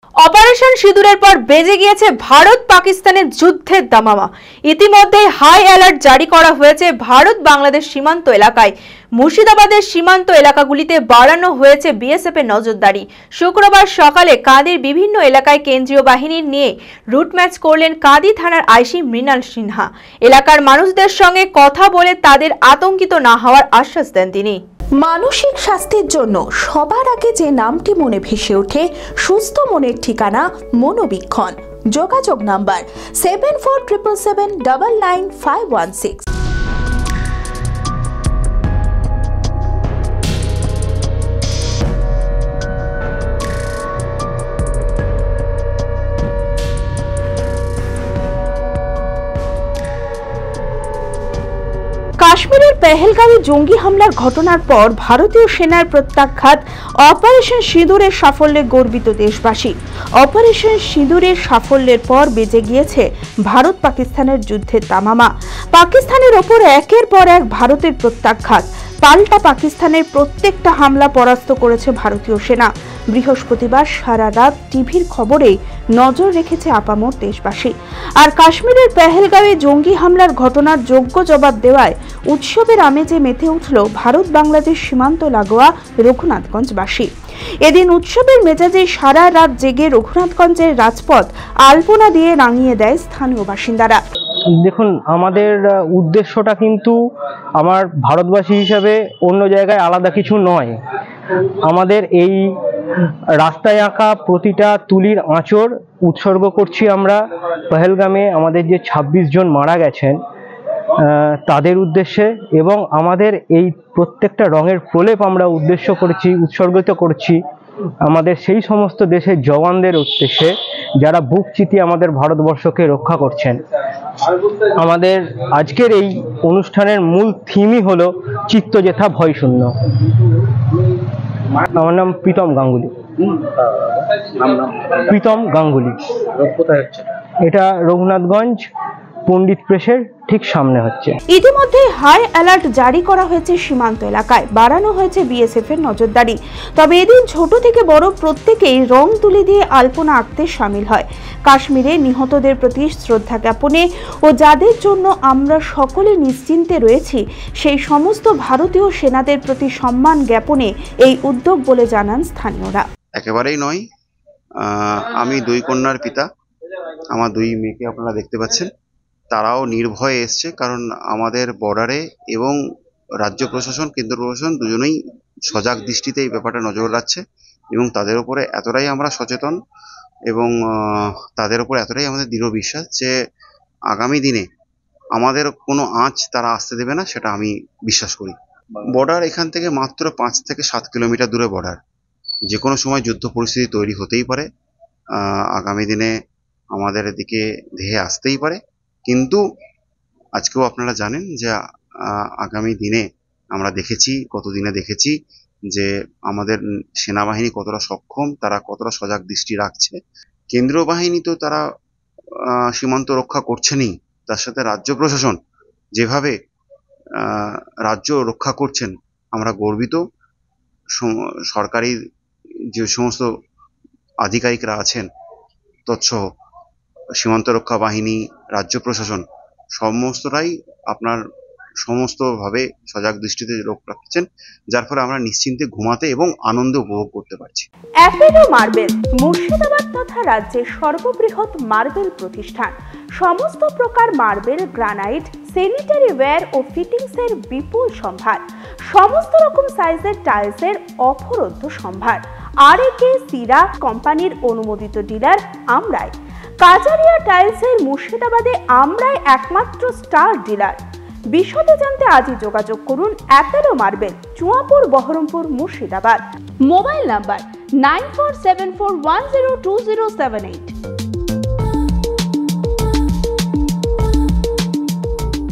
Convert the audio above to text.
Operation সিঁদুরের পর বেজে গিয়েছে ভারত পাকিস্তানের যুদ্ধের দামামা। ইতিমধ্যে হাই অ্যালার্ট জারি করা হয়েছে ভারত বাংলাদেশ সীমান্ত এলাকায়। মুর্শিদাবাদের সীমান্ত এলাকাগুলিতে বাড়ানো হয়েছে বিএসএফ এর নজরদারি। শুক্রবার সকালে কাঁদির বিভিন্ন এলাকায় কেন্দ্রীয় বাহিনীর নিয়ে রুট ম্যাচ করলেন কাঁদি থানার আইসি মৃণাল সিনহা। এলাকার মানুষদের সঙ্গে কথা বলে তাদের আতঙ্কিত না হওয়ার আশ্বাস দেন তিনি। মানসিক স্বাস্থ্যের জন্য সবার আগে যে নামটি মনে ভেসে ওঠে, সুস্থ মনের ঠিকানা মনোবীক্ষণ। যোগাযোগ নাম্বার 7477799516। কাশ্মীরের পেহেলগাঁওয়ে জঙ্গি হামলার ঘটনার পর ভারতীয় সেনার প্রত্যাঘাত অপারেশন সিঁদুরের সাফল্যে গর্বিত দেশবাসী। অপারেশন সিঁদুরের সাফল্যের পর বেজে গিয়েছে ভারত পাকিস্তানের যুদ্ধের দামামা। পাকিস্তানের ওপর একের পর এক ভারতের প্রত্যাঘাত। পাল্টা পাকিস্তানের প্রত্যেকটা হামলা পরাস্ত করেছে ভারতীয় সেনা। বৃহস্পতিবার সারা রাত টিভির খবরে নজর রেখেছে আপামর দেশবাসী। আর কাশ্মীরের পেহেলগাঁওয়ে জঙ্গি হামলার ঘটনার যোগ্য জবাব দেওয়ায় উৎসবের আমেজে মেতে উঠল ভারত বাংলাদেশ সীমান্ত লাগোয়া রঘুনাথগঞ্জবাসী। এদিন উৎসবের মেজাজে সারা রাত জেগে রঘুনাথগঞ্জের রাজপথ আলপনা দিয়ে রাঙিয়ে দেয় স্থানীয় বাসিন্দারা। দেখুন, আমাদের উদ্দেশ্যটা কিন্তু আমার ভারতবাসী হিসাবে অন্য জায়গায় আলাদা কিছু নয়। আমাদের এই রাস্তায় আঁকা প্রতিটা তুলির আঁচড় উৎসর্গ করছি আমরা পেহেলগামে আমাদের যে 26 জন মারা গেছেন তাদের উদ্দেশ্যে, এবং আমাদের এই প্রত্যেকটা রঙের প্রলেপ আমরা উৎসর্গিত করছি আমাদের সেই সমস্ত দেশের জওয়ানদের উদ্দেশ্যে যারা বুক চিতিয়ে আমাদের ভারতবর্ষকে রক্ষা করছেন। আমাদের আজকের এই অনুষ্ঠানের মূল থিমই হলো চিত্ত যেথা ভয় শূন্য। আমার নাম প্রীতম গাঙ্গুলি। প্রীতম গাঙ্গুলি। এটা রঘুনাথগঞ্জ পণ্ডিত প্রেসের ঠিক সামনে হচ্ছে। ইতিমধ্যে হাই অ্যালার্ট জারি করা হয়েছে সীমান্ত এলাকায়, বাড়ানো হয়েছে বিএসএফ এর নজরদারি। তবে এদিন ছোট থেকে বড় প্রত্যেকেই রং তুলি দিয়ে আলপনা আঁকতে সামিল হয়। কাশ্মীরে নিহতদের প্রতি শ্রদ্ধা জ্ঞাপনে ও যাদের জন্য আমরা সকলে নিশ্চিন্তে রয়েছি সেই সমস্ত ভারতীয় সেনাদের প্রতি সম্মান জ্ঞাপনে এই উদ্যোগ বলে জানান স্থানীয়রা। একেবারেই নয়, আমি দুই কন্যার পিতা। আমার দুই মেয়েকে আপনারা দেখতে পাচ্ছেন, তারাও নির্ভয়ে এসছে, কারণ আমাদের বর্ডারে এবং রাজ্য প্রশাসন কেন্দ্র প্রশাসন দুজনেই সজাগ দৃষ্টিতে এই ব্যাপারটা নজর রাখছে, এবং তাদের উপরে এতটাই আমরা সচেতন এবং তাদের উপরে এতটাই আমাদের দৃঢ় বিশ্বাস যে আগামী দিনে আমাদের কোনো আঁচ তারা আসতে দেবে না, সেটা আমি বিশ্বাস করি। বর্ডার এখান থেকে মাত্র 5 থেকে 7 কিলোমিটার দূরে বর্ডার। যে কোনো সময় যুদ্ধ পরিস্থিতি তৈরি হতেই পারে, আগামী দিনে আমাদের এদিকে ধেয়ে আসতেই পারে, কিন্তু আজকেও আপনারা জানেন যে আগামী দিনে আমরা দেখেছি যে আমাদের সেনাবাহিনী কতটা সক্ষম, তারা কতটা সজাগ দৃষ্টি রাখছে। কেন্দ্রীয় বাহিনী তো তারা সীমান্ত রক্ষা করছেনই, তার সাথে রাজ্য প্রশাসন যেভাবে রাজ্য রক্ষা করছেন আমরা গর্বিত। সরকারি যে সমস্ত আধিকারিকরা আছেন তৎসহ সীমান্ত রক্ষা বাহিনী, রাজ্য প্রশাসন সমস্তটাই আপনার সমস্তভাবে সজাগ দৃষ্টিতে রাখছেন, যার ফলে আমরা নিশ্চিন্তে ঘুমাতে এবং আনন্দ উপভোগ করতে পারছি। অ্যাপোলো মার্বেল মুর্শিদাবাদ তথা রাজ্যের সর্ববৃহৎ মার্বেল প্রতিষ্ঠান। সমস্ত প্রকার মার্বেল, গ্রানাইট, স্যানিটারি ওয়্যার ও ফিটিংসের বিপুল সম্ভার। সমস্ত রকম সাইজের টাইলসের অফুরন্ত সম্ভার। আর.এ.কে সিরা কোম্পানির অনুমোদিত ডিলার আমরাই। কাজারিয়া টাইলসের মুর্শিদাবাদে আমরাই একমাত্র স্টার ডিলার। বিশদে জানতে আজই যোগাযোগ করুন Apollo marble, Chuapur, Baharampur, Murshidabad. Mobile number 9474102078।